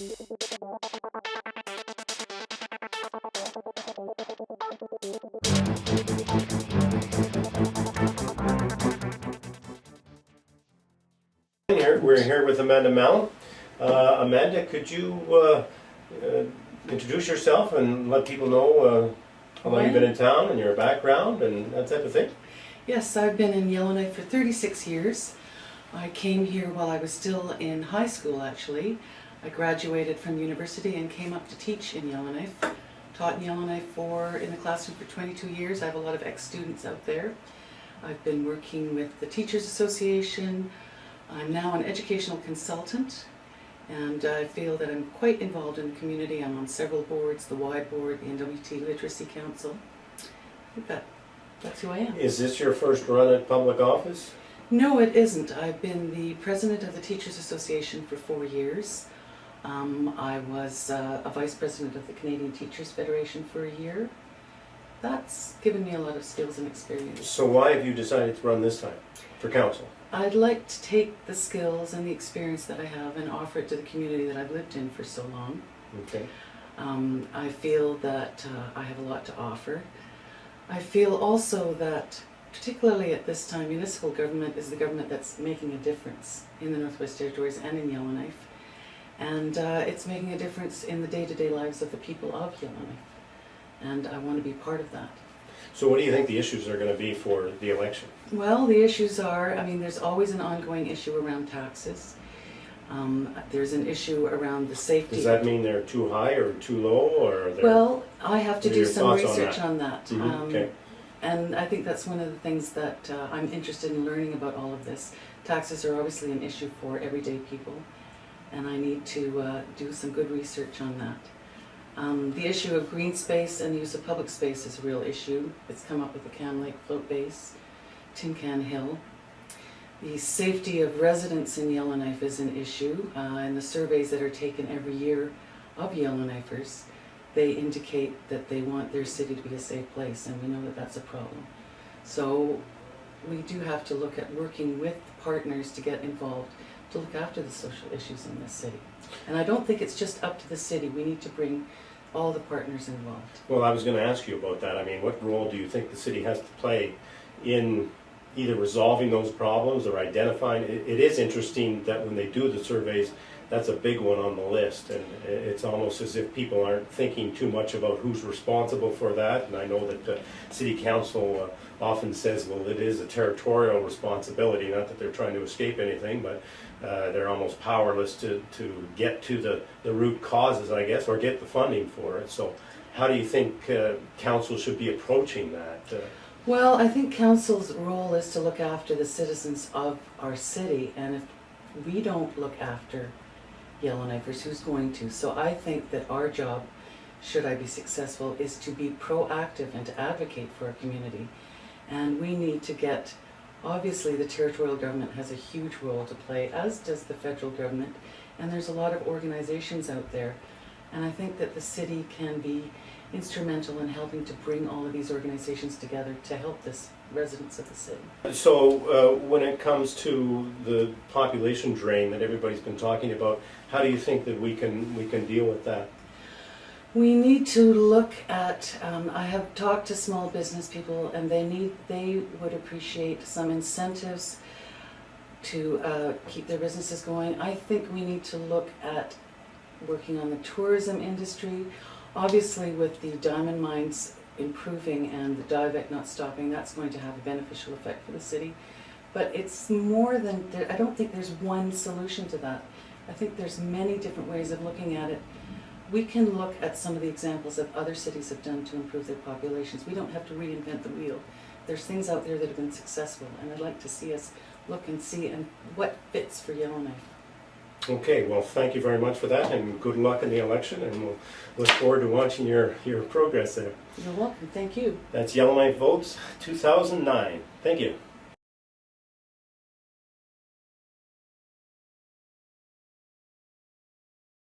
We're here with Amanda Mallon. Amanda, could you introduce yourself and let people know how long you've been in town and your background and that type of thing? Yes, I've been in Yellowknife for 36 years. I came here while I was still in high school, actually. I graduated from university and came up to teach in Yellowknife. Taught in Yellowknife in the classroom for 22 years. I have a lot of ex-students out there. I've been working with the Teachers Association. I'm now an educational consultant, and I feel that I'm quite involved in the community. I'm on several boards, the Y Board, the NWT Literacy Council. I think that's who I am. Is this your first run at public office? No, it isn't. I've been the president of the Teachers Association for 4 years. I was a vice president of the Canadian Teachers Federation for a year. That's given me a lot of skills and experience. So why have you decided to run this time for council? I'd like to take the skills and the experience that I have and offer it to the community that I've lived in for so long. Okay. I feel that I have a lot to offer. I feel also that, particularly at this time, municipal government is the government that's making a difference in the Northwest Territories and in Yellowknife. And it's making a difference in the day-to-day lives of the people of Yellowknife. And I want to be part of that. So what do you think the issues are going to be for the election? Well, the issues are, there's always an ongoing issue around taxes. There's an issue around the safety. Does that mean they're too high or too low? Or well, I have to do some research on that. Okay. And I think that's one of the things that I'm interested in learning about all of this. Taxes are obviously an issue for everyday people, and I need to do some good research on that. The issue of green space and the use of public space is a real issue. It's come up with the Cam Lake Float Base, Tin Can Hill. The safety of residents in Yellowknife is an issue, and the surveys that are taken every year of Yellowknifers, they indicate that they want their city to be a safe place, and we know that that's a problem. So we do have to look at working with partners to get involved to look after the social issues in this city. And I don't think it's just up to the city. We need to bring all the partners involved. Well, I was going to ask you about that. What role do you think the city has to play in either resolving those problems or identifying? It is interesting that when they do the surveys, that's a big one on the list, and it's almost as if people aren't thinking too much about who's responsible for that. And I know that the city council often says, well, it is a territorial responsibility, not that they're trying to escape anything, but they're almost powerless to get to the root causes, I guess, or get the funding for it. So how do you think council should be approaching that? Well, I think council's role is to look after the citizens of our city, and if we don't look after Yellowknifers, who's going to? So I think that our job, should I be successful, is to be proactive and to advocate for our community. And we need to get, obviously the territorial government has a huge role to play, as does the federal government, and there's a lot of organizations out there. And I think that the city can be instrumental in helping to bring all of these organizations together to help the residents of the city. So when it comes to the population drain that everybody's been talking about, how do you think that we can deal with that? We need to look at, I have talked to small business people, and they would appreciate some incentives to keep their businesses going. I think we need to look at working on the tourism industry. Obviously, with the diamond mines improving and the Diavik not stopping, that's going to have a beneficial effect for the city. But it's more than, I don't think there's one solution to that. I think there's many different ways of looking at it. We can look at some of the examples that other cities have done to improve their populations. We don't have to reinvent the wheel. There's things out there that have been successful, and I'd like to see us look and see what fits for Yellowknife. Okay, well, thank you very much for that, and good luck in the election, and we'll look forward to watching your progress there. You're welcome. Thank you. That's Yellowknife Votes 2009. Thank you.